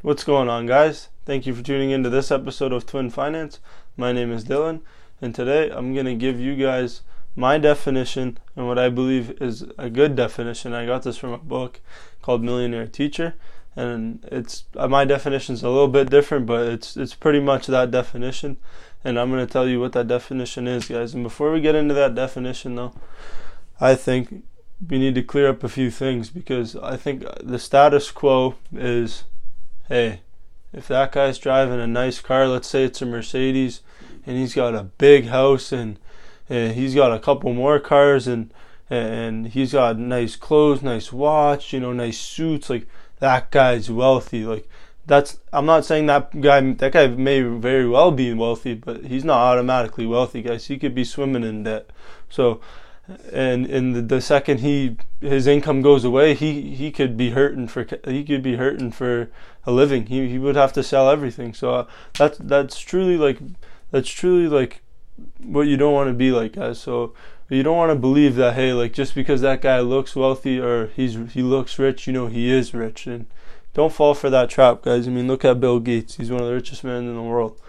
What's going on, guys? Thank you for tuning into this episode of Twin Finance. My name is Dylan, and today I'm going to give you guys my definition and what I believe is a good definition. I got this from a book called Millionaire Teacher, and it's my definition is a little bit different, but it's pretty much that definition, and I'm going to tell you what that definition is, guys. And before we get into that definition, though, I think we need to clear up a few things, because I think the status quo is, hey, if that guy's driving a nice car, let's say it's a Mercedes, and he's got a big house, and he's got a couple more cars, and he's got nice clothes, nice watch, nice suits, like, that guy's wealthy. Like, I'm not saying that guy may very well be wealthy, but he's not automatically wealthy, guys. He could be swimming in debt. So, and in the second his income goes away, he could be hurting for a living. He would have to sell everything. So that's truly like what you don't want to be like, guys. So you don't want to believe that, hey, like, just because that guy looks wealthy or he looks rich, he is rich. And don't fall for that trap, guys. I mean, look at Bill Gates. He's one of the richest men in the world.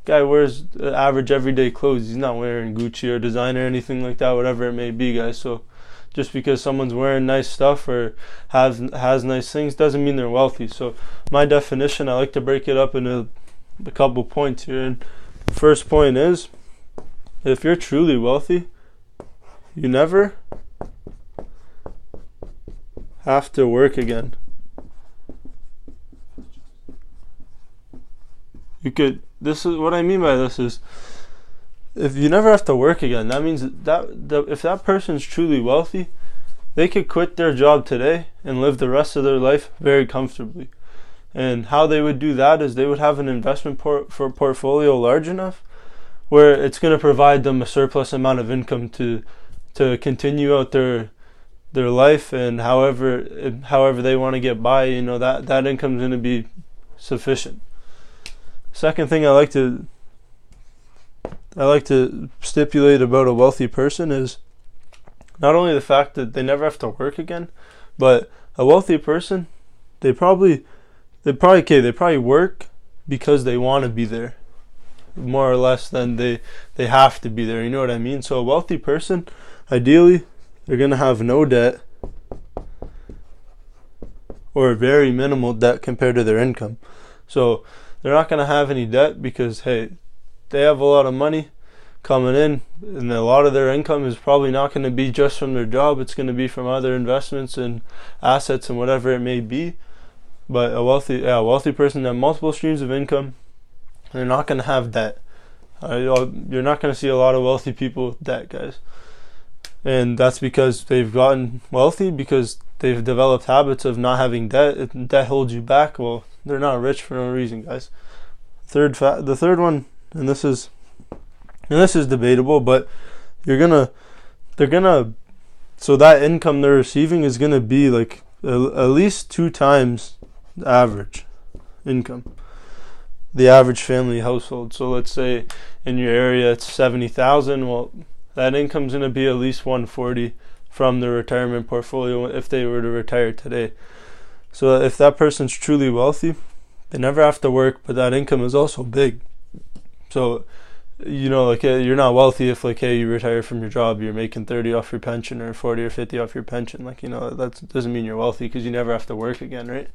Guy wears average everyday clothes. He's not wearing Gucci or designer or anything like that, whatever it may be, guys. So just because someone's wearing nice stuff or has nice things doesn't mean they're wealthy. So my definition, I like to break it up into a couple points here. And the first point is, if you're truly wealthy, you never have to work again. This is what I mean by this is, if you never have to work again, that means that if that person's truly wealthy, they could quit their job today and live the rest of their life very comfortably. And how they would do that is they would have an investment portfolio large enough where it's going to provide them a surplus amount of income to continue out their life, and however they want to get by, that income is going to be sufficient. Second thing I like to stipulate about a wealthy person is not only the fact that they never have to work again, but a wealthy person, they probably work because they want to be there, more or less than they have to be there. You know what I mean? So a wealthy person, ideally, they're going to have no debt or very minimal debt compared to their income. So they're not going to have any debt because, hey, they have a lot of money coming in, and a lot of their income is probably not going to be just from their job. It's going to be from other investments and assets and whatever it may be. But a wealthy person has multiple streams of income. They're not going to have debt. You're not going to see a lot of wealthy people with debt, guys. And that's because they've gotten wealthy because they've developed habits of not having debt. If debt holds you back, well, they're not rich for no reason, guys. The third one, and this is debatable, but so that income they're receiving is gonna be like at least 2 times the average income, the average family household. So let's say in your area it's 70,000. Well, that income's gonna be at least 140 from the retirement portfolio if they were to retire today. So if that person's truly wealthy, they never have to work, but that income is also big. So, you're not wealthy if, like, hey, you retire from your job, you're making 30 off your pension or 40 or 50 off your pension. Like, that doesn't mean you're wealthy because you never have to work again, right?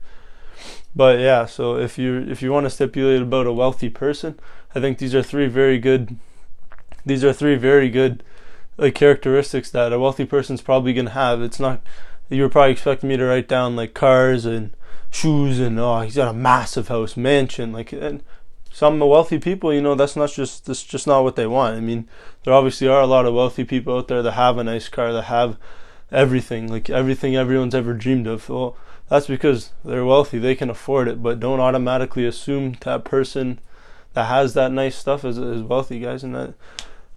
But yeah, so if you want to stipulate about a wealthy person, I think these are three very good like characteristics that a wealthy person's probably going to have. It's not, you were probably expecting me to write down like cars and shoes and he's got a massive house, mansion, like, and some wealthy people, that's just not what they want. I mean, there obviously are a lot of wealthy people out there that have a nice car, that have everything, like everything everyone's ever dreamed of. Well, that's because they're wealthy, they can afford it, but don't automatically assume that person that has that nice stuff is wealthy, guys. And that,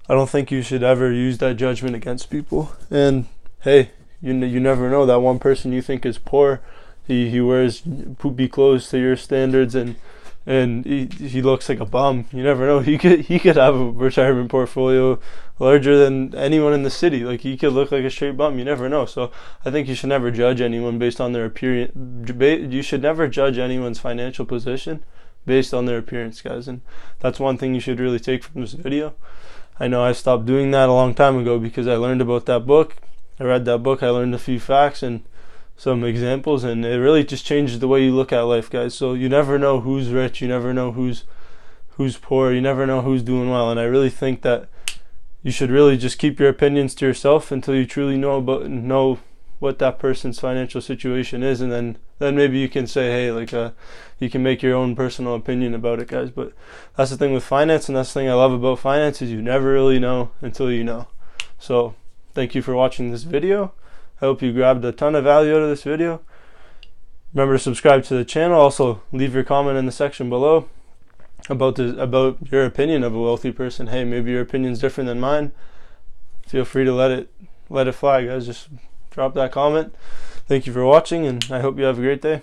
I don't think you should ever use that judgment against people. And hey, you never know, that one person you think is poor, he wears poopy clothes to your standards, and and he looks like a bum. You never know. He could have a retirement portfolio larger than anyone in the city. Like, he could look like a straight bum. You never know. So I think you should never judge anyone based on their appearance. You should never judge anyone's financial position based on their appearance, guys. And that's one thing you should really take from this video. I know I stopped doing that a long time ago because I learned about that book. I read that book. I learned a few facts and some examples, and it really just changes the way you look at life, guys. So you never know who's rich, you never know who's poor, you never know who's doing well. And I really think that you should really just keep your opinions to yourself until you truly know what that person's financial situation is, and then maybe you can say, hey, like, you can make your own personal opinion about it, guys. But that's the thing with finance, and that's the thing I love about finance, is you never really know until you know. So thank you for watching this video. I hope you grabbed a ton of value out of this video. Remember to subscribe to the channel. Also, leave your comment in the section below about your opinion of a wealthy person. Hey, maybe your opinion's different than mine. Feel free to let it fly, guys. Just drop that comment. Thank you for watching, and I hope you have a great day.